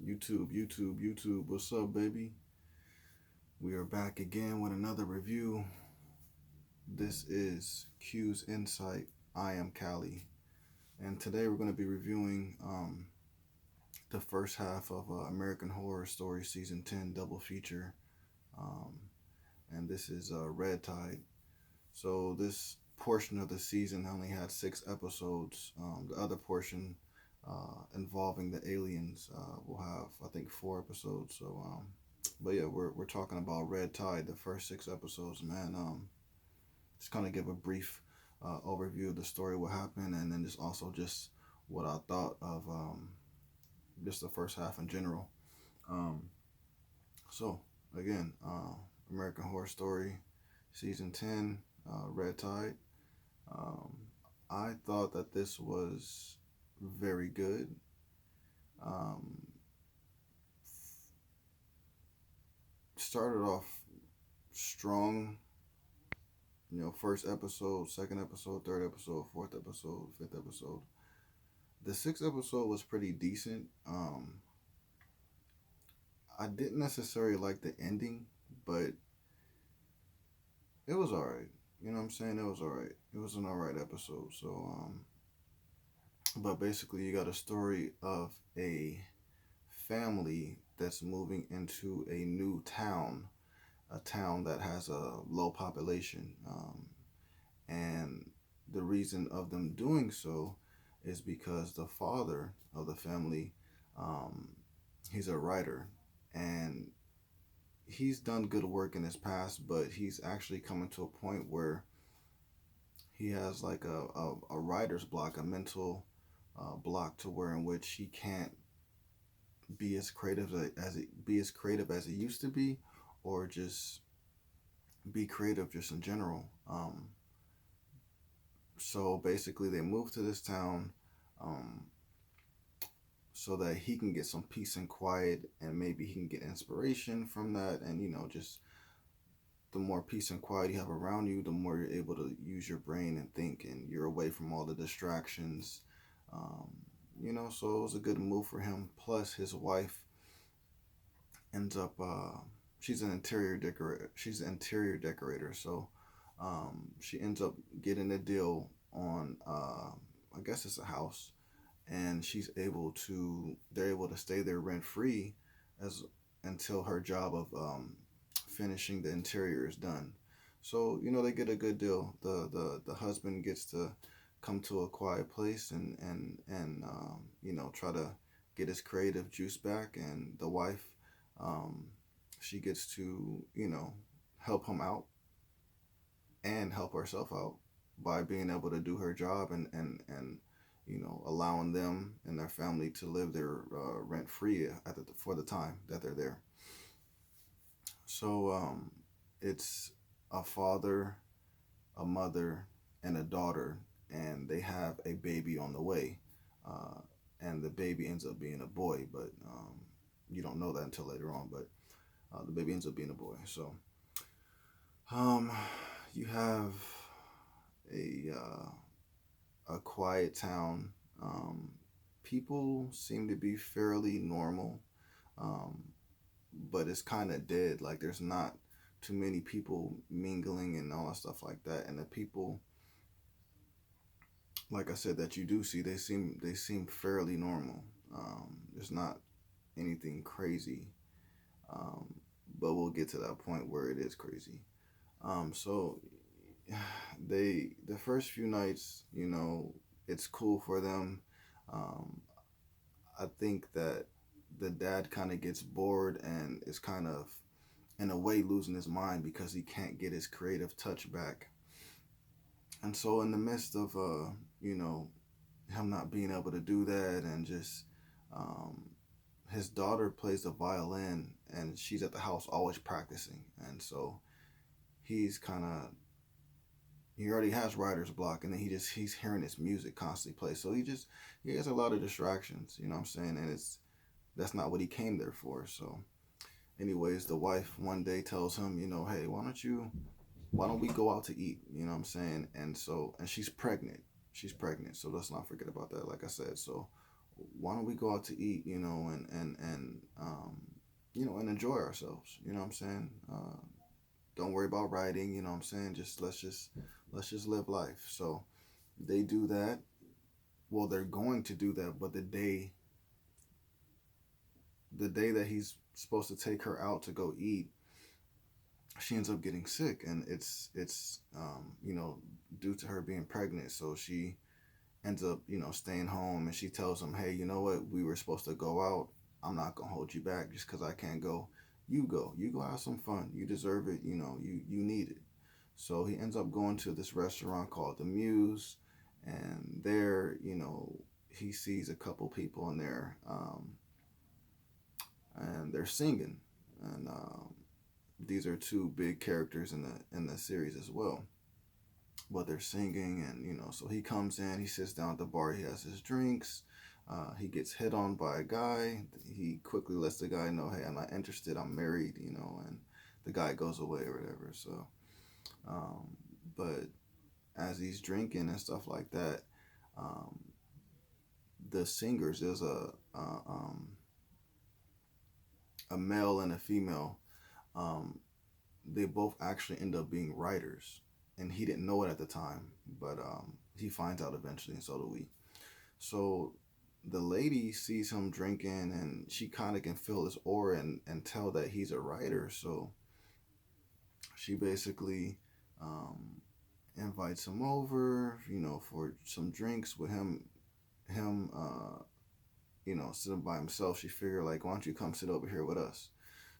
YouTube. What's up, baby? We are back again with another review. This is Q's Insight. I am Callie, and today we're going to be reviewing the first half of American Horror Story Season 10 double feature, um, and this is Red Tide. So this portion of the season only had 6 episodes. The other portion involving the aliens will have, I think, 4 episodes. But yeah, we're talking about Red Tide, the first 6 episodes, man. Just kind of give a brief overview of the story, what happened, and then just what I thought of just the first half in general. Um, so again, American Horror Story, season 10, Red Tide. Um, I thought that this was very good. Um, Started off strong, first episode, second episode, third episode, fourth episode, fifth episode. The sixth episode was pretty decent. I didn't necessarily like the ending, but it was alright. You know what I'm saying? It was alright. It was an alright episode. But basically, you got a story of a family that's moving into a new town, a town that has a low population. And the reason of them doing so is because the father of the family, um, he's a writer, and he's done good work in his past, but he's actually coming to a point where he has like a writer's block, a mental block, to where in which he can't be as creative as he used to be, or just be creative just in general. So basically, they moved to this town um, so that he can get some peace and quiet, and maybe he can get inspiration from that. And just the more peace and quiet you have around you, the more you're able to use your brain and think, and you're away from all the distractions. Um, so it was a good move for him. Plus, his wife ends up she's an interior decorator. She's an interior decorator, so she ends up getting a deal on I guess it's a house, and they're able to stay there rent free as until her job of finishing the interior is done. So they get a good deal. The husband gets to come to a quiet place and try to get his creative juice back, and the wife, um, she gets to help him out and help herself out by being able to do her job, and allowing them and their family to live there rent free for the time that they're there. So it's a father, a mother, and a daughter, and they have a baby on the way. Uh, and the baby ends up being a boy, but you don't know that until later on. But the baby ends up being a boy. So um, you have a quiet town. People seem to be fairly normal, um, but it's kind of dead. Like, there's not too many people mingling and all that stuff like that. And the people, like I said, that you do see, they seem fairly normal. There's not anything crazy, um, but we'll get to that point where it is crazy. So the first few nights, it's cool for them. Um, I think that the dad kind of gets bored and is kind of, in a way, losing his mind because he can't get his creative touch back. And so, in the midst of, him not being able to do that, and just um, his daughter plays the violin, and she's at the house always practicing. And so he's kind of, he already has writer's block, and then he's hearing this music constantly play. So he has a lot of distractions, you know what I'm saying? And that's not what he came there for. So anyways, the wife one day tells him, hey, why don't we go out to eat? You know what I'm saying? And she's pregnant. So let's not forget about that, like I said. So why don't we go out to eat, and enjoy ourselves. You know what I'm saying? Don't worry about writing. You know what I'm saying? Just let's just live life. So they do that. Well, they're going to do that, but the day that he's supposed to take her out to go eat, she ends up getting sick, and it's due to her being pregnant. So she ends up staying home, and she tells him, hey, you know what, we were supposed to go out. I'm not gonna hold you back just because I can't go. You go have some fun. You deserve it. You need it. So he ends up going to this restaurant called the Muse, and there, he sees a couple people in there, and they're singing, and these are two big characters in the series as well. But they're singing, and so he comes in, he sits down at the bar, he has his drinks. He gets hit on by a guy. He quickly lets the guy know, hey, I'm not interested, I'm married, and the guy goes away or whatever. So, but as he's drinking and stuff like that, um, the singers, there's a male and a female. Um, they both actually end up being writers, and he didn't know it at the time, but he finds out eventually, and so do we. So the lady sees him drinking, and she kind of can feel his aura and tell that he's a writer. So she basically um, invites him over, for some drinks with him, sitting by himself. She figured, like, why don't you come sit over here with us?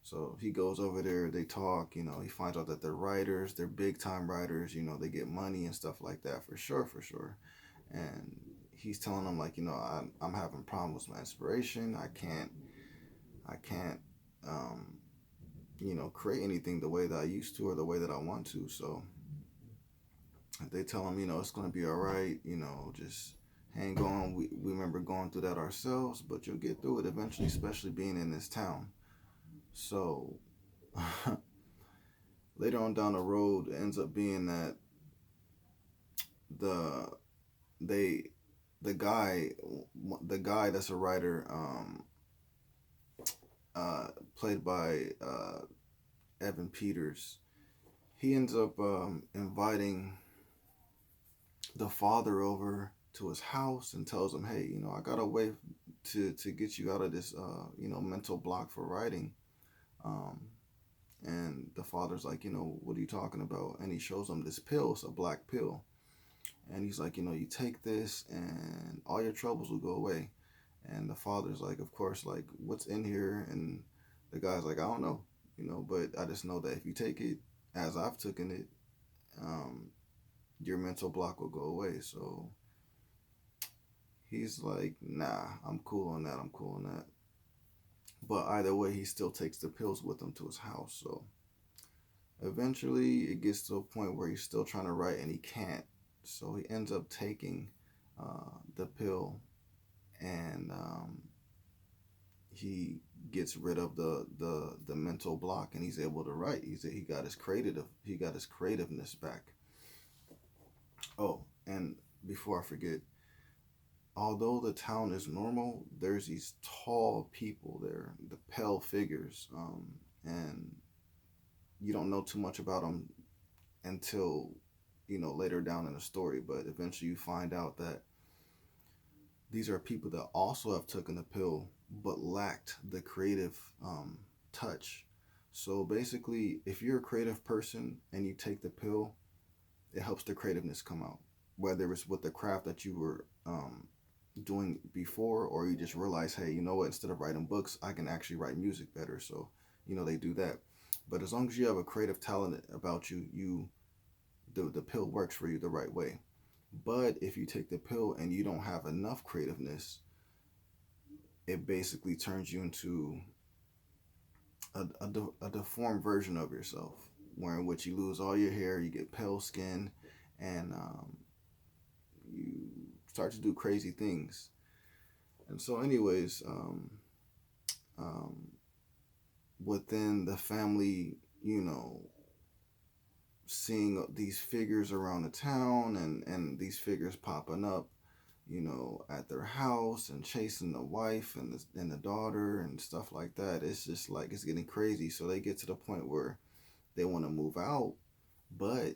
So he goes over there, they talk, he finds out that they're writers, they're big time writers, they get money and stuff like that, for sure, for sure. And he's telling them, like, I'm having problems with my inspiration. I can't, um, create anything the way that I used to or the way that I want to. So they tell him, it's going to be all right, just hang on. We remember going through that ourselves, but you'll get through it eventually, especially being in this town. So later on down the road, it ends up being that the they the guy that's a writer, uh, played by Evan Peters, he ends up inviting the father over to his house and tells him, hey, I got a way to get you out of this mental block for writing. um, and the father's like, what are you talking about? And he shows him this pill. It's a black pill, and he's like, you take this and all your troubles will go away. And the father's like, of course, like, what's in here? And the guy's like, I don't know, but I just know that if you take it as I've taken it, um, your mental block will go away. So he's like, nah, I'm cool on that. I'm cool on that. But either way, he still takes the pills with him to his house. So eventually it gets to a point where he's still trying to write and he can't. So he ends up taking the pill, and he gets rid of the mental block, and he's able to write. He got his creativeness back. Oh, and before I forget, although the town is normal, there's these tall people there, the pale figures, and you don't know too much about them until later down in the story. But eventually, you find out that these are people that also have taken the pill but lacked the creative touch. So basically, if you're a creative person and you take the pill, it helps the creativeness come out, whether it's with the craft that you were doing before, or you just realize, hey, you know what, instead of writing books, I can actually write music better. So they do that. But as long as you have a creative talent about you, the pill works for you the right way. But if you take the pill and you don't have enough creativeness, it basically turns you into a deformed version of yourself, where in which you lose all your hair, you get pale skin, and you start to do crazy things. And so, anyways, um, within the family, seeing these figures around the town, and these figures popping up, at their house and chasing the wife and the daughter and stuff like that. It's just like it's getting crazy. So they get to the point where they want to move out, but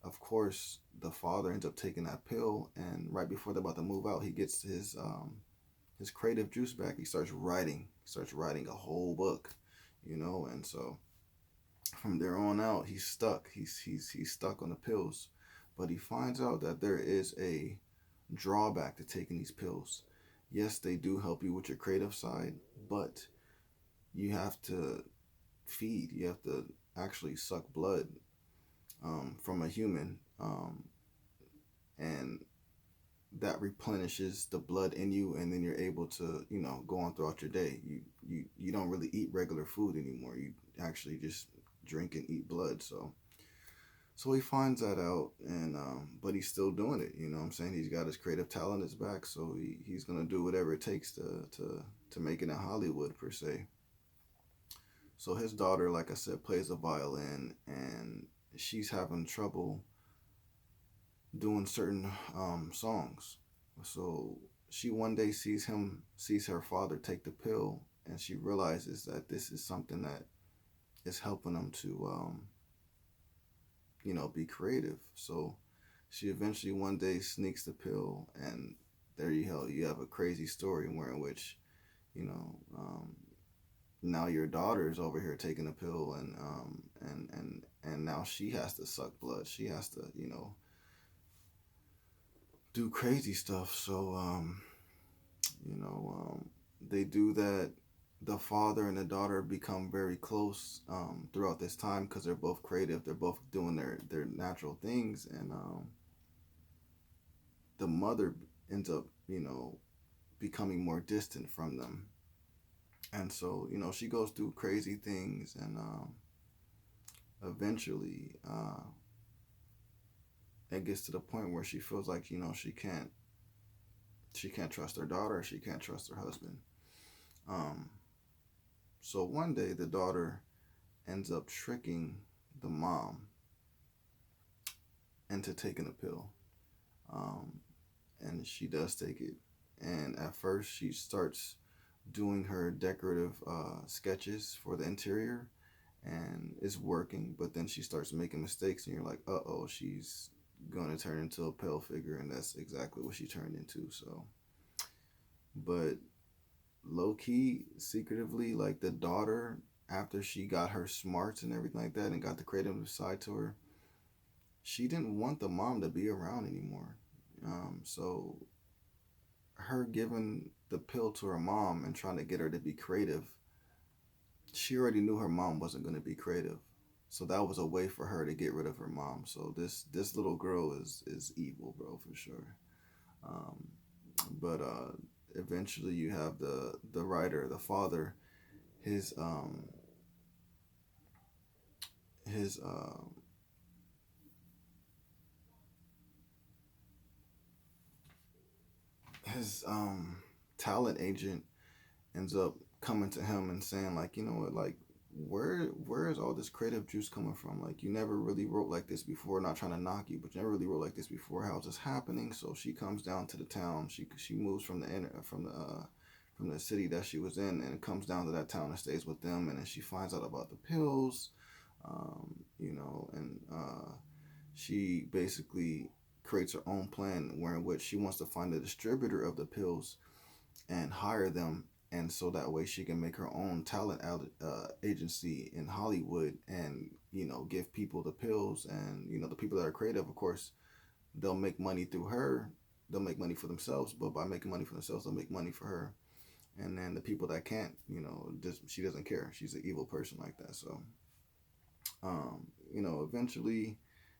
of course the father ends up taking that pill, and right before they're about to move out, he gets his creative juice back. He starts writing a whole book, and so from there on out, he's stuck. He's stuck on the pills, but he finds out that there is a drawback to taking these pills. Yes, they do help you with your creative side, but you have to feed. You have to actually suck blood from a human, and that replenishes the blood in you, and then you're able to go on throughout your day. You don't really eat regular food anymore. You actually just drink and eat blood. So he finds that out, and but he's still doing it. You know what I'm saying? He's got his creative talent is back, so he's gonna do whatever it takes to make it in Hollywood per se. So his daughter, like I said, plays the violin, and she's having trouble doing certain songs. So she one day sees her father take the pill, and she realizes that this is something that is helping him to be creative. So she eventually one day sneaks the pill, and there you have a crazy story where in which you know now your daughter's over here taking a pill, and now she has to suck blood. She has to do crazy stuff. So they do that. The father and the daughter become very close throughout this time because they're both creative. They're both doing their natural things, and the mother ends up becoming more distant from them. And so she goes through crazy things, and eventually it gets to the point where she feels like she can't trust her daughter, she can't trust her husband. um so one day the daughter ends up tricking the mom into taking a pill. um and she does take it, and at first she starts doing her decorative sketches for the interior, and it's working, but then she starts making mistakes, and you're like, uh-oh, she's going to turn into a pale figure, and that's exactly what she turned into. So, but low key, secretively, like the daughter, after she got her smarts and everything like that, and got the creative side to her, she didn't want the mom to be around anymore. So her giving the pill to her mom and trying to get her to be creative, she already knew her mom wasn't going to be creative. So that was a way for her to get rid of her mom. So this little girl is evil, bro, for sure. Um, but eventually you have the writer, the father, his his his talent agent ends up coming to him and saying, like, you know what, like, where is all this creative juice coming from? Like, you never really wrote like this before. Not trying to knock you, but you never really wrote like this before. How's this happening? So she comes down to the town. She moves from the city that she was in, and comes down to that town and stays with them. And then she finds out about the pills, and she basically creates her own plan, where in which she wants to find the distributor of the pills and hire them, and so that way she can make her own talent agency in Hollywood, and give people the pills, and the people that are creative, of course, they'll make money through her. They'll make money for themselves, but by making money for themselves, they'll make money for her. And then the people that can't, she doesn't care. She's an evil person like that. So, eventually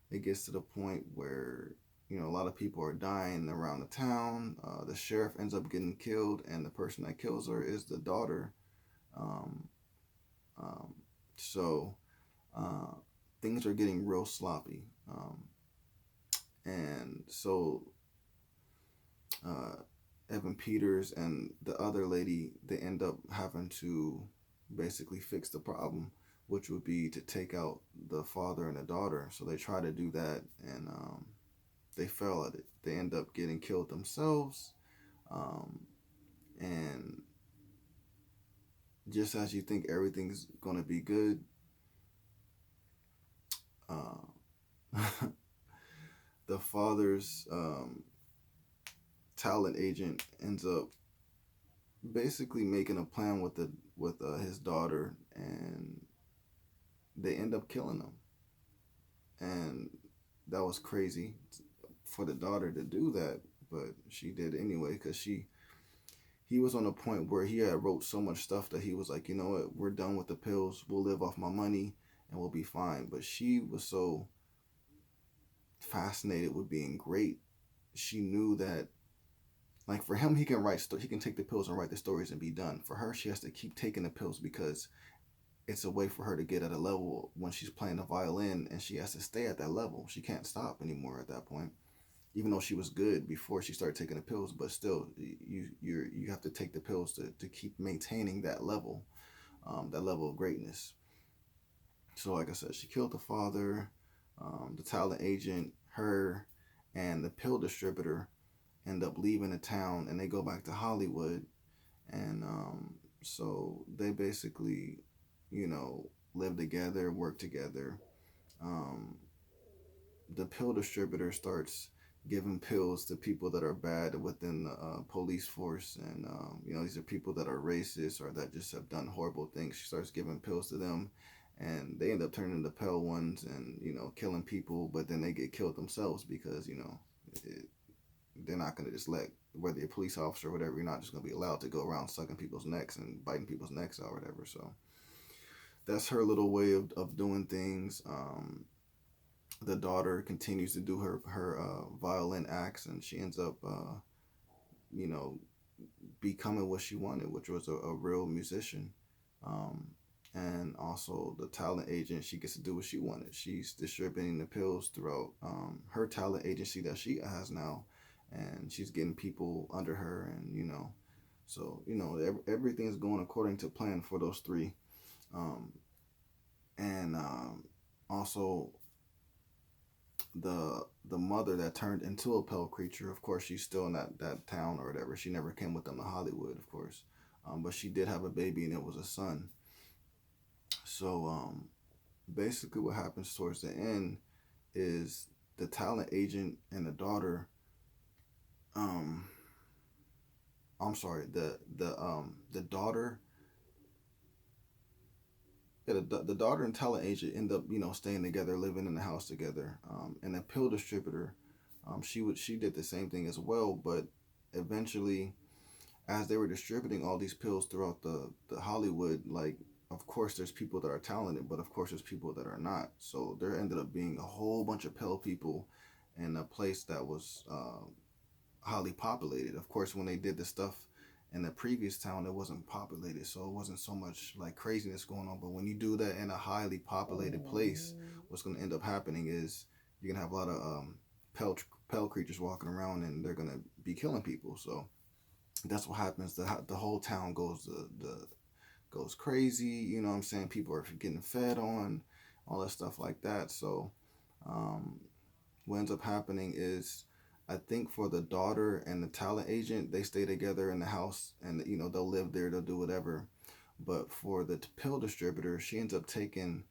it gets to the point where a lot of people are dying around the town. The sheriff ends up getting killed, and the person that kills her is the daughter. Um, um, so uh, things are getting real sloppy. And so uh, Evan Peters and the other lady, they end up having to basically fix the problem, which would be to take out the father and the daughter. So they try to do that, and they fail at it. They end up getting killed themselves, Um, and just as you think everything's gonna be good, uh, the father's talent agent ends up basically making a plan with his daughter, and they end up killing him. And that was crazy for the daughter to do that, but she did anyway because he was on a point where he had wrote so much stuff that he was like, you know what, we're done with the pills. We'll live off my money and we'll be fine. But she was so fascinated with being great. She knew that, like, for him, he can he can take the pills and write the stories and be done. For her, she has to keep taking the pills because it's a way for her to get at a level when she's playing the violin, and she has to stay at that level. She can't stop anymore at that point. Even though she was good before she started taking the pills, but still, you have to take the pills to keep maintaining that level of greatness. So, like I said, she killed the father, the talent agent, her, and the pill distributor end up leaving the town, and they go back to Hollywood. And so they basically, live together, work together. Um, the pill distributor starts giving pills to people that are bad within the police force, and these are people that are racist or that just have done horrible things. She starts giving pills to them, and they end up turning into pale ones and killing people, but then they get killed themselves because it, they're not going to just let, whether you're a police officer or whatever, you're not just going to be allowed to go around sucking people's necks and biting people's necks out or whatever. So that's her little way of doing things. The daughter continues to do her violin acts, and she ends up you know becoming what she wanted, which was a real musician. um, and also the talent agent, she gets to do what she wanted. She's distributing the pills throughout her talent agency that she has now, and she's getting people under her, and so everything's going according to plan for those three. um, and also the mother that turned into a pale creature, of course she's still in that town or whatever. She never came with them to Hollywood, of course. But she did have a baby, and it was a son. So basically what happens towards the end is the talent agent and the daughter, um I'm sorry, the daughter, yeah, the daughter and talent agent end up staying together, living in the house together. And the pill distributor, she did the same thing as well, but eventually, as they were distributing all these pills throughout the Hollywood, like, of course there's people that are talented, but of course there's people that are not. So there ended up being a whole bunch of pill people in a place that was highly populated. Of course, when they did the stuff in the previous town, it wasn't populated, so it wasn't so much like craziness going on. But when you do that in a highly populated place, what's going to end up happening is you're gonna have a lot of pale creatures walking around, and they're gonna be killing people. So that's what happens. The whole town goes crazy. You know what I'm saying? People are getting fed on, all that stuff like that. So um, what ends up happening is, I think for the daughter and the talent agent, they stay together in the house, and they'll live there, they'll do whatever. But for the pill distributor, she ends up taking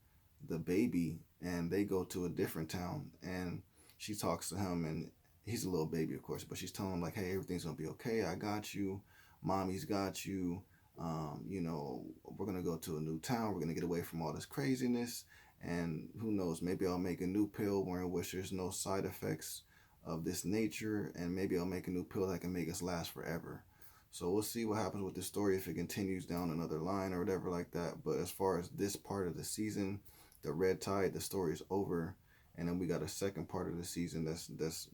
the baby, and they go to a different town, and she talks to him, and he's a little baby, of course, but she's telling him like, hey, everything's gonna be okay. I got you. Mommy's got you. We're gonna go to a new town. We're gonna get away from all this craziness, and who knows? Maybe I'll make a new pill in which there's no side effects of this nature, and maybe I'll make a new pill that can make us last forever. So we'll see what happens with this story, if it continues down another line or whatever like that. But as far as this part of the season, the red tide, the story is over, and then we got a second part of the season that's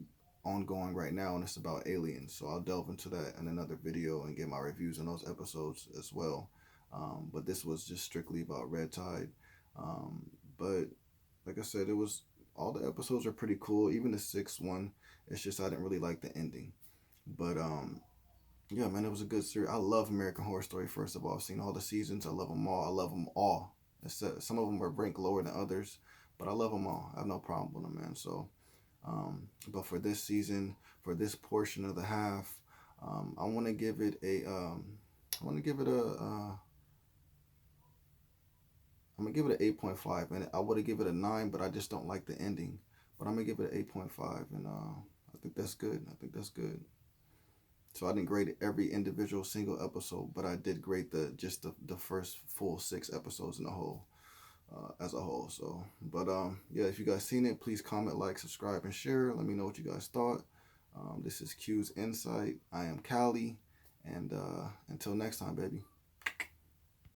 ongoing right now, and it's about aliens. So I'll delve into that in another video and get my reviews on those episodes as well. But this was just strictly about red tide. But like I said, it was, all the episodes are pretty cool. Even the sixth one, it's just I didn't really like the ending. But yeah, man, it was a good series. I love American Horror Story. First of all, I've seen all the seasons. I love them all. I love them all. Some of them are ranked lower than others, but I love them all. I have no problem with them, man. So, but for this season, for this portion of the half, I want to give it a I want to give it a I'm gonna give it an 8.5, and I would have give it a 9, but I just don't like the ending. But I'm gonna give it an 8.5, and I think that's good. I think that's good. So I didn't grade every individual single episode, but I did grade the first full 6 episodes in the whole as a whole. So, but yeah, if you guys seen it, please comment, like, subscribe, and share. Let me know what you guys thought. This is Q's Insight. I am Callie, and until next time, baby.